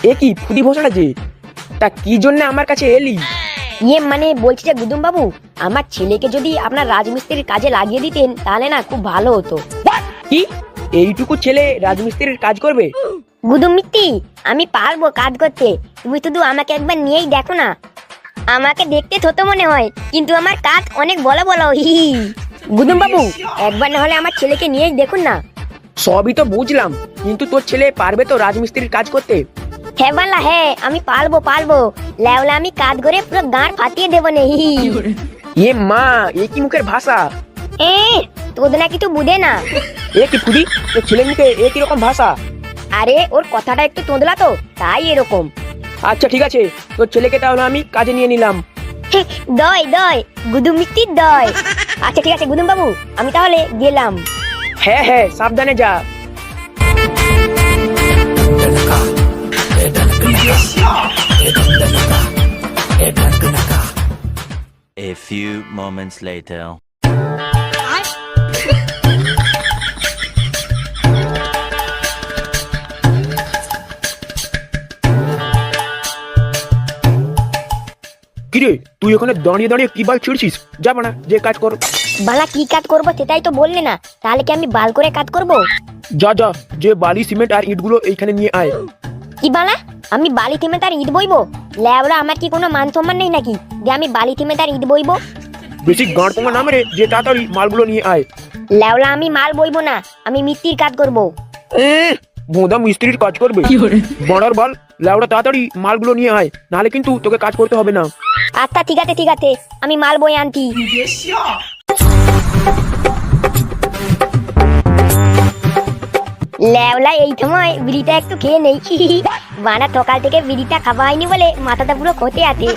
এ কি ফুদি ভোসড়া যে, তা কি জন্য আমার কাছে এলি? মানে বলছি যে গুদুম বাবু, আমার ছেলেকে যদি আপনার রাজমিস্ত্রির কাজে লাগিয়ে দিতেন তাহলে না খুব ভালো হতো। কি এইটুকু ছেলে রাজমিস্ত্রির কাজ করবে? গুদুম মিত্তি, আমি পারবো কাজ করতে, তুমি শুধু আমাকে একবার নিয়েই দেখো না। আমাকে দেখতে ছোট মনে হয়, কিন্তু আমার কাজ অনেক বড় বড়। গুদুম বাবু, একবার না হলে আমার ছেলেকে নিয়েই দেখুন না। সবই তো বুঝলাম, কিন্তু তোর ছেলে পারবে তো রাজমিস্ত্রির কাজ করতে? হ্যাঁ বাল্লা হ্যাঁ, আমি পারবো লেওলা, আমি কাজ করে পুরো গাঁড় ফাটিয়ে দেবো নে। এ মা, এ কি মুখের ভাষা? এ তোদের না কিছু বুঝে না। এ কি ফুদি, তোর ছেলের মুখে এ কিরকম ভাষা? আরে ওর কথাটা একটু তোঁদলা তো, তাই এরকম। আচ্ছা ঠিক আছে, তোর ছেলেকে তাহলে আমি কাজে নিয়ে নিলাম। দয় দয় গুদুম মিত্তির দয়। আচ্ছা ঠিক আছে গুদুম বাবু, আমি তাহলে গেলাম। হ্যাঁ হ্যাঁ, সাবধানে যা। A few moments later. কিরে, তুই ওখানে দাঁড়িয়ে দাঁড়িয়ে কি বাল ছিড়ছিস? যাবো না, যে কাজ কর। বালা কি কাজ করবো সেটাই তো বললে না, তাহলে কি আমি বাল করে কাজ করব? যা যা, যে বালি সিমেন্ট আর ইটগুলো এইখানে নিয়ে আয়। কি বালা, আমি বালি থিমে তার ইট বইবো? লেওরা, আমার কি কোনো মান সম্মান নেই নাকি যে আমি বালি থিমে তার ইট বইবো? বেশি গাঁড় পোঙা না মেরে যে তাড়াতাড়ি মালগুলো নিয়ে আয়। লেওলা, আমি মাল বইবো না, আমি মিত্তির কাজ করব। বোদা মিস্ত্রির কাজ করবে? বড়ার বাল, লাউড়া তাড়াতাড়ি মালগুলো নিয়ে আয়, নাহলে কিন্তু তোকে কাজ করতে হবে না। আচ্ছা ঠিক আছে, আমি মাল বই আনতি। লেওলা, এই সময় বিড়িটা একটু খেয়ে নেই। বানা সকাল থেকে বিড়িটা খাওয়া হয়নি বলে মাথাটা পুরো ক্ষতে আছে।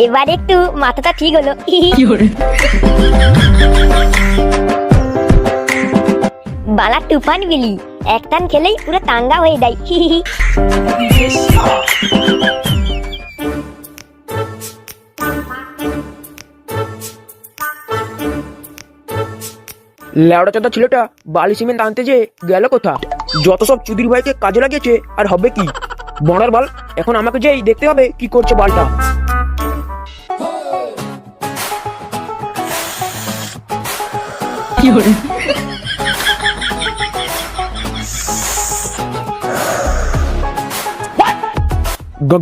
এবার একটু মাথাটা ঠিক হলো। বালা তুফান বিলি, এক টান খেলেই পুরো তাঙ্গা হয়ে যায়। ল্যাওড়া চাঁদা ছেলেটা বালি সিমেন্ট আনতে যে গেল কোথা? যত সব চুদির ভাইকে কাজে লাগিয়েছে, আর হবে কি? বড়ার বাল, এখন আমাকে যেই দেখতে হবে কি করছে বালটা।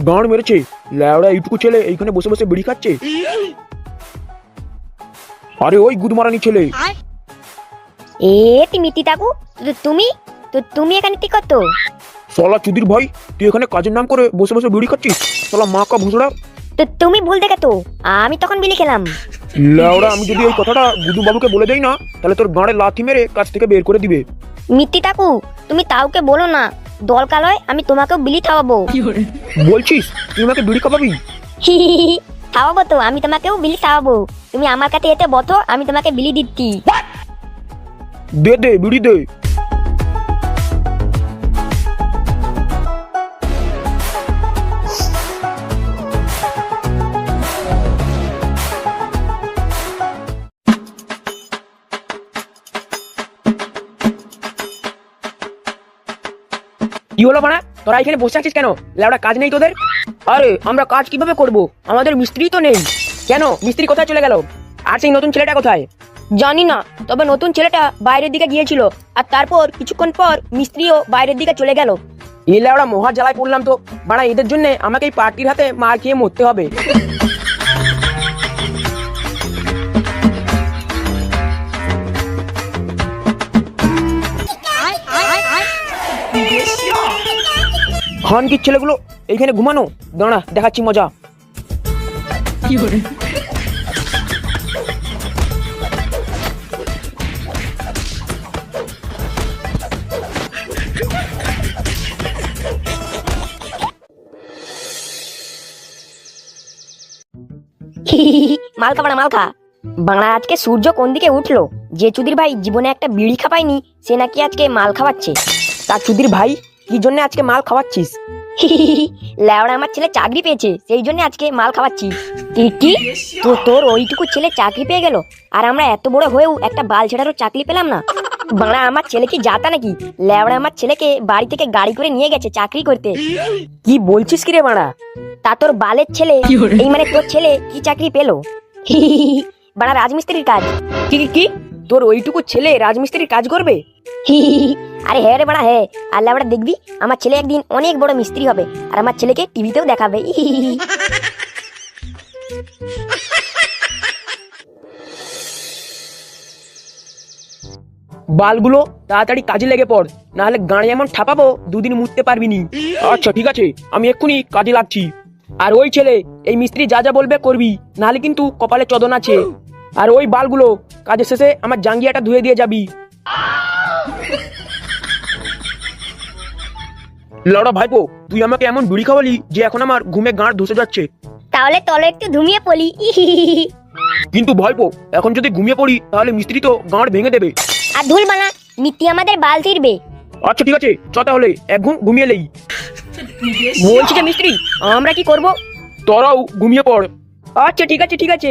গাঁড় মেরেছে ল্যাওড়া, এইটুকু ছেলে এইখানে বসে বসে বিড়ি খাচ্ছে। আরে ওই গুদমারানি ছেলে। মিতি কাকু, তুমি এখানে কি করতো? শালা চুদির ভাই, তুই এখানে কাজের নাম করে বসে বসে বিড়ি খাচ্ছিস? শালা মা কা ভুসড়া। তো তুমি ভুল দেখে তো, আমি তখন বিলি খেলাম। ল্যাওড়া, আমি যদি এই কথাটা গুদু বাবুকে বলে দেই না, তাহলে তোর গাঁড়ে লাথি মেরে কাজ থেকে বের করে দিবে। মিত্তি কাকু, তুমি তাওকে বলো না, দরকার হয় আমি তোমাকেও বিলি খাওয়াবো। বলছিস তুই আমাকে বিড়ি খাওয়াবি? খাওয়াবো তো, আমি তোমাকেও বিলি খাওয়াবো। তুমি আমার কাছে এতে বসো, আমি তোমাকে বিলি দিচ্ছি। দে দে বিড়ি দে। কি হলো বানা, তোরা এখানে বসে আছিস কেন? ল্যাওড়া কাজ নেই তোদের? আরে আমরা কাজ কিভাবে করব, আমাদের মিস্ত্রি তো নেই। কেন, মিস্ত্রি কোথায় চলে গেল? আর সেই নতুন ছেলেটা কোথায়? জানি না, তবে নতুন ছেলেটা বাইরের দিকে গিয়েছিল, আর তারপর কিছুক্ষণ পর মিস্ত্রিও বাইরের দিকে চলে গেল। এই ল্যাওড়া মহা জ্বালায় পড়লাম তো বানা, এদের জন্য আমাকে এই পার্টির হাতে মার খেয়ে মরতে হবে। খানকির ছেলেগুলো এইখানে ঘুমানো, দাঁড়া দেখাচ্ছি মজা। মাল খা বাড়া, মাল খা বাংলা। আজকে সূর্য কোন দিকে উঠলো? যে চুদির ভাই জীবনে একটা বিড়ি খাপায়নি, সে নাকি আজকে মাল খাওয়াচ্ছে। তা চুদির ভাই, কি জন্য আজকে মাল খাওয়াচ্ছিস? লেওড়া আমার ছেলে চাকরি পেয়েছে, সেই জন্য আজকে মাল খাওয়াচ্ছি। কি তো তোর ওইটুকু ছেলে চাকরি পেয়ে গেল, আর আমরা এত বড় হয়েও একটা বাল ছেড়ারও চাকরি পেলাম না? বাড়া আমার ছেলে কি জাতা নাকি? লেওড়া আমার ছেলেকে বাড়ি থেকে গাড়ি করে নিয়ে গেছে চাকরি করতে। কি বলছিস কি রে বাড়া? তা তোর বালের ছেলে, এই মানে তোর ছেলে কি চাকরি পেলো? বাড়া রাজমিস্ত্রির কাজ। কি কি কি? তোর ওইটুকু ছেলে রাজমিস্ত্রির কাজ করবে? আরে হ্যাঁ রে বাড়া হ্যাঁ, আর লেওড়া দেখবি আমার ছেলে একদিন অনেক বড় মিস্ত্রি হবে, আর আমার ছেলেকে টিভিতেও দেখাবে। বালগুলো তাড়াতাড়ি কাজে লেগে পড়, নাহলে গাড়ি এমন ঠাপাবো দুদিন মুততে পারবি নি। আচ্ছা ঠিক আছে, আমি এক্ষুনি কাজে লাগছি। আর ওই ছেলে, এই মিস্ত্রি যা যা বলবে করবি, নাহলে কিন্তু কপালে চদন আছে। আর ওই বালগুলো কাজের শেষে আমার জাঙ্গিয়াটা ধুয়ে দিয়ে যাবি। লড়া ভাইপো, তুই আমাকে এমন বিড়ি খাওয়ালি যে এখন আমার ঘুমে গাঁড় ধসে যাচ্ছে। তাহলে তলে একটু ঘুমিয়ে পড়ি। কিন্তু ভাইপো, এখন যদি ঘুমিয়ে পড়ি তাহলে মিস্ত্রি তো গাঁড় ভেঙে দেবে। আর ধুল বানা, মিত্তি আমাদের বাল ছিড়বে। আচ্ছা ঠিক আছে, চ তাহলে এক ঘুম ঘুমিয়ে লেই। বলছি যে মিস্ত্রি, আমরা কি করব? তোরাও ঘুমিয়ে পড়। আচ্ছা ঠিক আছে ঠিক আছে।